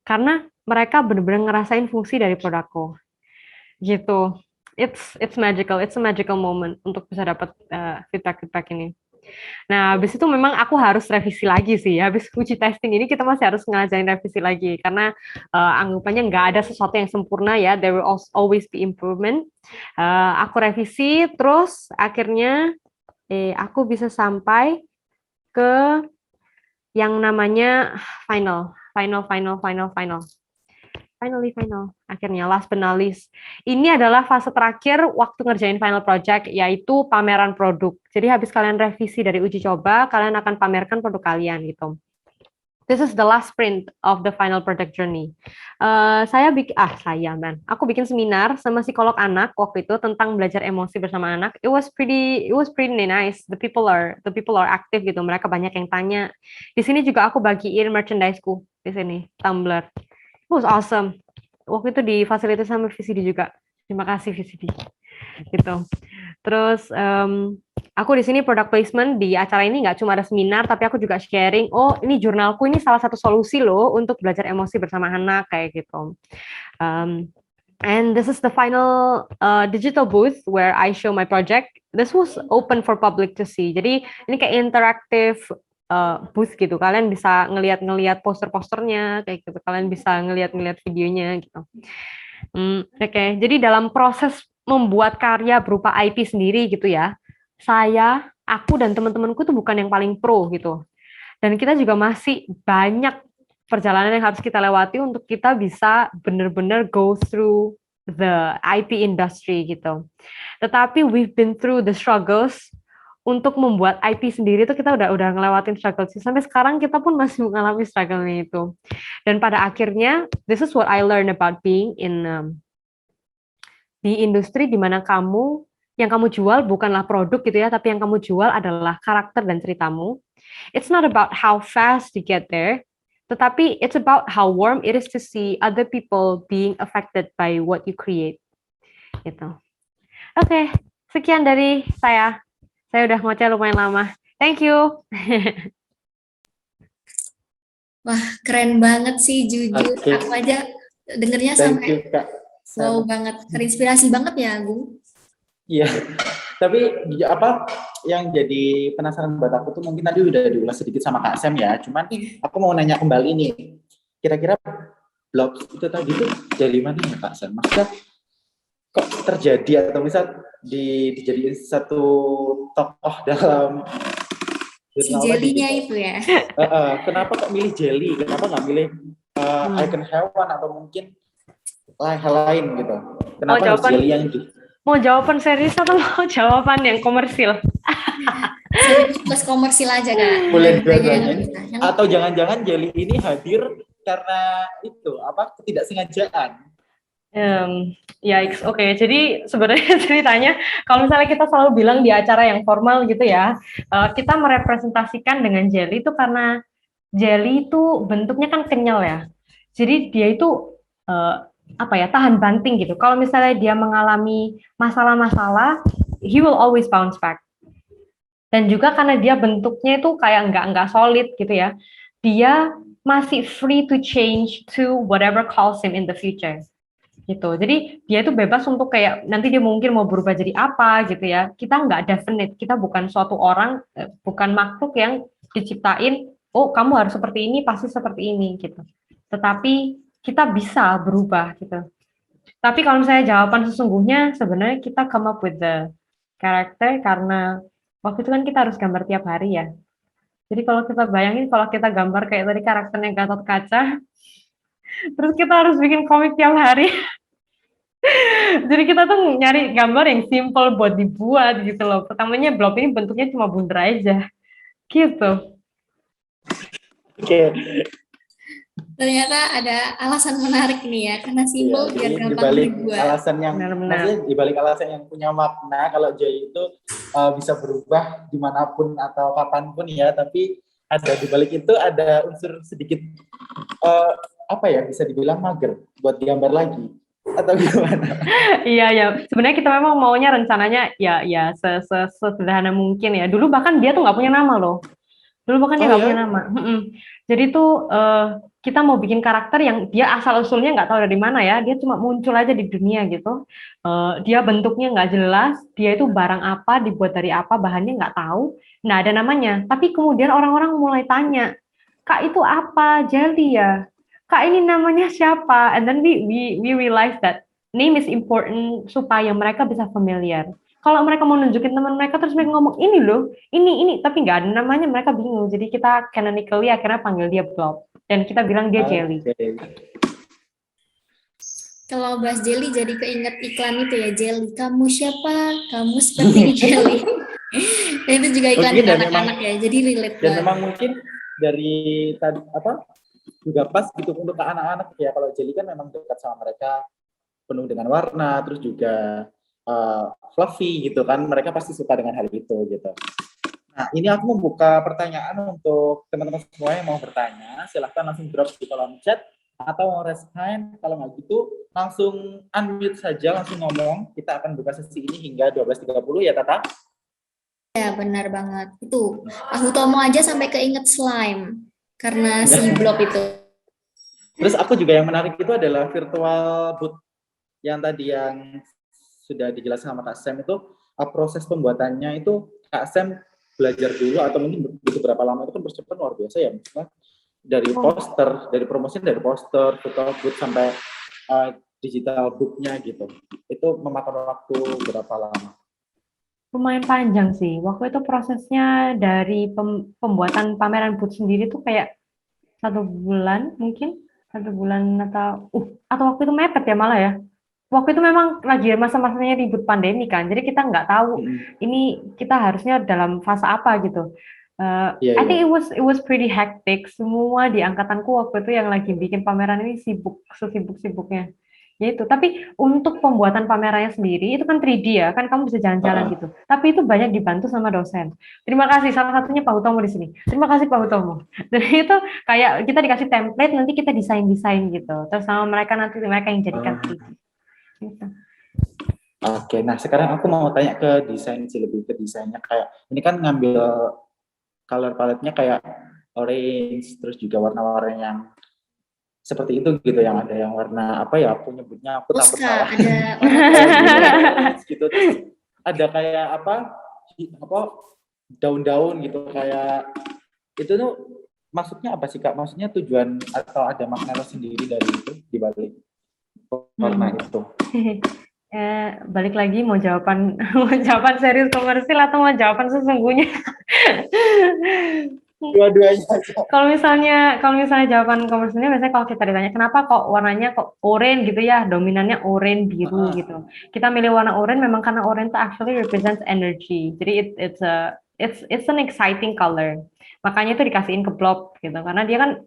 Karena mereka benar-benar ngerasain fungsi dari produkku. Gitu. It's magical. It's a magical moment untuk bisa dapat feedback ini. Nah, habis itu memang aku harus revisi lagi sih. Habis uji testing ini kita masih harus ngelajain revisi lagi karena anggapannya nggak ada sesuatu yang sempurna ya. There will always be improvement. Aku revisi terus akhirnya aku bisa sampai ke yang namanya final. Akhirnya last but not least. Ini adalah fase terakhir waktu ngerjain final project, yaitu pameran produk. Jadi habis kalian revisi dari uji coba, kalian akan pamerkan produk kalian gitu. This is the last sprint of the final project journey. Aku bikin seminar sama psikolog anak waktu itu tentang belajar emosi bersama anak. It was pretty nice. The people are active gitu. Mereka banyak yang tanya. Di sini juga aku bagiin merchandise-ku di sini, tumbler. It was awesome. Waktu itu difasilitasi sama VCD juga. Terima kasih VCD. Gitu. Terus aku di sini product placement di acara ini nggak cuma ada seminar, tapi aku juga sharing. Oh, ini jurnalku ini salah satu solusi loh untuk belajar emosi bersama anak kayak gitu. And this is the final digital booth where I show my project. This was open for public to see. Jadi ini kayak interactive booth gitu. Kalian bisa ngelihat poster-posternya kayak gitu. Kalian bisa ngelihat videonya gitu. Oke. Jadi dalam proses membuat karya berupa IP sendiri gitu ya. Aku dan teman-temanku tuh bukan yang paling pro gitu. Dan kita juga masih banyak perjalanan yang harus kita lewati untuk kita bisa benar-benar go through the IP industry gitu. Tetapi we've been through the struggles. Untuk membuat IP sendiri itu kita udah ngelewatin struggle sih. Sampai sekarang kita pun masih mengalami struggle-nya itu. Dan pada akhirnya, this is what I learned about being in di industri di mana yang kamu jual bukanlah produk gitu ya, tapi yang kamu jual adalah karakter dan ceritamu. It's not about how fast you get there, tetapi it's about how warm it is to see other people being affected by what you create. Gitu. Oke, sekian dari saya. Saya udah ngoceh lumayan lama. Thank you. Wah, keren banget sih, jujur. Okay. Aku aja dengernya sampai wow banget. Terinspirasi banget ya, Agung. Iya. Tapi apa yang jadi penasaran buat aku tuh mungkin tadi udah diulas sedikit sama Kak Sam ya. Cuman aku mau nanya kembali nih. Kira-kira blog itu tadi tuh dari mana ya Kak Sam? Maksudnya kok terjadi atau misal dijadiin satu tokoh dalam Si jurnal tadi jelinya gitu. itu ya. Kenapa kok milih jelly? Kenapa nggak milih icon hewan atau mungkin hal lain gitu? Kenapa harus jelly yang di? Mau jawaban serius atau mau jawaban yang komersil? Serius plus komersil aja Kak. Boleh Dua-duanya dua-duanya. bisa. Atau jangan-jangan jelly ini hadir karena itu apa ketidaksengajaan? Oke. Jadi sebenarnya ceritanya kalau misalnya kita selalu bilang di acara yang formal gitu ya, kita merepresentasikan dengan jelly itu karena jelly itu bentuknya kan kenyal ya. Jadi dia itu tahan banting gitu. Kalau misalnya dia mengalami masalah-masalah, he will always bounce back. Dan juga karena dia bentuknya itu kayak nggak solid gitu ya, dia masih free to change to whatever calls him in the future gitu. Jadi dia itu bebas untuk kayak nanti dia mungkin mau berubah jadi apa gitu ya. Kita nggak definite, kita bukan suatu orang, bukan makhluk yang diciptain, oh kamu harus seperti ini, pasti seperti ini gitu. Tetapi kita bisa berubah gitu. Tapi kalau misalnya jawaban sesungguhnya sebenarnya kita come up with the character karena waktu itu kan kita harus gambar tiap hari ya. Jadi kalau kita bayangin kalau kita gambar kayak tadi karakternya Gatot Kaca, terus kita harus bikin komik tiap hari. Jadi kita tuh nyari gambar yang simple buat dibuat gitu loh. Pertamanya blob ini bentuknya cuma bundar aja. Gitu. Oke. Ternyata ada alasan menarik nih ya, karena simpel biar gampang dibuat. Alasan yang maksudnya dibalik alasan yang punya makna, kalau Jay itu bisa berubah dimanapun atau kapanpun ya, tapi ada dibalik itu ada unsur sedikit bisa dibilang mager buat digambar lagi atau gimana? Iya. Sebenarnya kita memang maunya rencananya ya sesederhana mungkin ya. Dulu bahkan dia tuh nggak punya nama loh. Dulu bahkan dia nggak punya nama. Jadi tuh kita mau bikin karakter yang dia asal-usulnya nggak tahu dari mana ya. Dia cuma muncul aja di dunia gitu. Dia bentuknya nggak jelas. Dia itu barang apa, dibuat dari apa, bahannya nggak tahu. Nggak ada namanya. Tapi kemudian orang-orang mulai tanya, Kak itu apa? Jelly ya? Kak ini namanya siapa? And then we realize that name is important supaya mereka bisa familiar. Kalau mereka mau nunjukin teman mereka terus mereka ngomong ini loh, ini tapi nggak ada namanya, mereka bingung. Jadi kita canonically akhirnya panggil dia Blob dan kita bilang dia Jelly. Kalau bahas Jelly jadi keinget iklan itu ya, Jelly kamu siapa? Kamu seperti Jelly. Dan itu juga iklan anak-anak ya, jadi relate. Dan memang mungkin dari tadi juga pas gitu untuk ke anak-anak ya. Kalau Jelly kan memang dekat sama mereka, penuh dengan warna, terus juga fluffy gitu kan, mereka pasti suka dengan hal itu gitu. Nah, ini aku membuka pertanyaan untuk teman-teman semua yang mau bertanya, silahkan langsung drop di kolom chat atau mau raise hand. Kalau nggak gitu langsung unmute saja, langsung ngomong. Kita akan buka sesi ini hingga 12.30 ya Tata. Ya benar banget, itu Pak Hutomo aja sampai keinget slime karena si blob itu. Terus aku juga yang menarik itu adalah virtual booth yang tadi yang sudah dijelaskan sama Kak Sam itu, proses pembuatannya itu Kak Sam belajar dulu atau mungkin butuh berapa lama, itu kan persiapan luar biasa ya, misalnya dari poster, dari promosi dari poster, virtual booth sampai digital booknya gitu, itu memakan waktu berapa lama? Lumayan panjang sih, waktu itu prosesnya dari pembuatan pameran booth sendiri tuh kayak 1 bulan mungkin, 1 bulan atau waktu itu mepet ya malah ya. Waktu itu memang lagi masa-masanya ribut pandemi kan, jadi kita nggak tahu ini kita harusnya dalam fase apa gitu. I think it was pretty hectic. Semua di angkatanku waktu itu yang lagi bikin pameran ini sesibuk-sibuknya. Yaitu. Tapi untuk pembuatan pamerannya sendiri itu kan 3D ya, kan kamu bisa jalan-jalan gitu. Tapi itu banyak dibantu sama dosen. Terima kasih, salah satunya Pak Hutomo di sini. Terima kasih Pak Hutomo. Jadi itu kayak kita dikasih template, nanti kita desain gitu. Terus sama mereka nanti mereka yang jadikan 3D. Gitu. Oke, nah sekarang aku mau tanya ke desain sih, lebih ke desainnya. Kayak ini kan ngambil color palette-nya kayak orange, terus juga warna-warna yang seperti itu gitu, yang ada yang warna apa ya, aku nyebutnya, aku takut salah. Ada warna gitu, terus ada kayak apa daun-daun gitu, kayak itu tuh maksudnya apa sih Kak? Maksudnya tujuan atau ada makna tersendiri dari itu di balik warna itu? Balik lagi mau jawaban mau jawaban serius komersil atau mau jawaban sesungguhnya? Dua-duanya aja. Kalau misalnya jawaban komersilnya biasanya kalau kita ditanya kenapa kok warnanya kok oranye gitu ya, dominannya oranye biru gitu. Kita milih warna oranye memang karena oranye itu actually represents energy. Jadi it's an exciting color. Makanya itu dikasihin ke blob gitu karena dia kan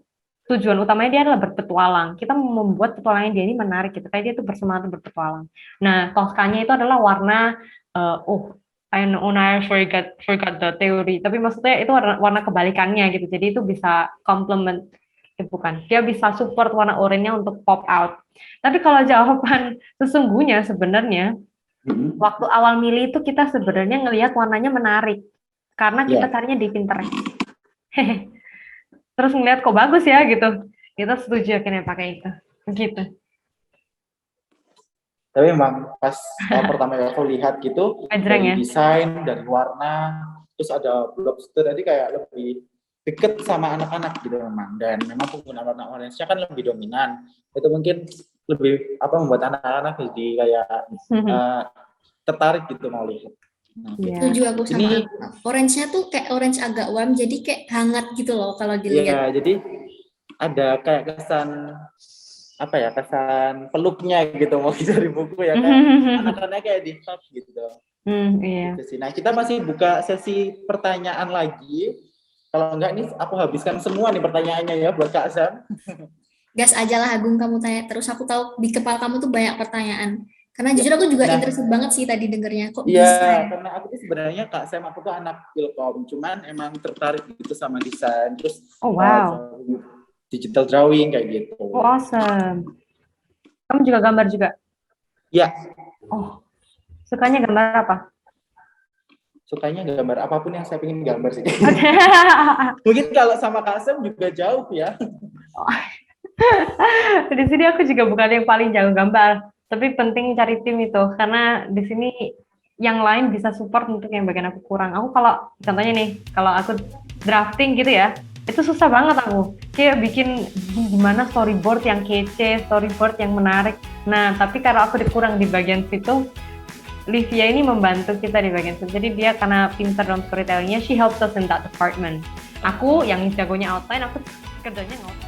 tujuan utamanya dia adalah berpetualang. Kita membuat petualangan dia ini menarik gitu. Kayak dia itu bersemangat berpetualang. Nah, Toscanya itu adalah warna I forgot the theory. Tapi maksudnya itu warna kebalikannya gitu. Jadi itu bisa complement, bukan? Dia bisa support warna oranye untuk pop out. Tapi kalau jawaban sesungguhnya sebenarnya waktu awal milih itu kita sebenarnya ngelihat warnanya menarik karena kita carinya di Pinterest. Terus ngeliat kok bagus ya gitu, kita setuju akhirnya pakai itu, gitu. Tapi memang pas pertama kali aku lihat gitu, dari desain, dari warna, terus ada lobster tadi kayak lebih deket sama anak-anak gitu memang. Dan memang penggunaan warna orange-nya kan lebih dominan. Itu mungkin lebih membuat anak-anak jadi kayak tertarik gitu mau lihat. Setuju aku sama. Orange-nya tuh kayak orange agak warm, jadi kayak hangat gitu loh kalau dilihat. Iya, jadi ada kayak kesan kesan peluknya gitu mau dari buku ya kan. Anak-anaknya kayak di hug gitu. Iya. Nah, kita masih buka sesi pertanyaan lagi. Kalau enggak nih aku habiskan semua nih pertanyaannya ya buat Kak Sam. Gas aja lah Agung, kamu tanya terus, aku tahu di kepala kamu tuh banyak pertanyaan. Karena jujur aku juga interested banget sih tadi dengernya, kok bisa. Iya, karena aku tuh sebenarnya Kak Sam, aku tuh anak Ilkom, cuman emang tertarik gitu sama desain, terus digital drawing kayak gitu. Oh, awesome. Kamu juga gambar juga? Iya. Oh, sukanya gambar apa? Sukanya gambar apapun yang saya pengen gambar sih. Mungkin kalau sama Kak Sam juga jauh ya. Di sini aku juga bukan yang paling jago gambar. Tapi penting cari tim itu, karena di sini yang lain bisa support untuk yang bagian aku kurang. Aku kalau, contohnya nih, kalau aku drafting gitu ya, itu susah banget aku. Kayak bikin gimana storyboard yang kece, storyboard yang menarik. Nah, tapi kalau aku kurang di bagian situ, Livia ini membantu kita di bagian situ. Jadi dia karena pintar dalam storytellingnya, she helps us in that department. Aku yang jagonya outline, aku kerjanya ngomong.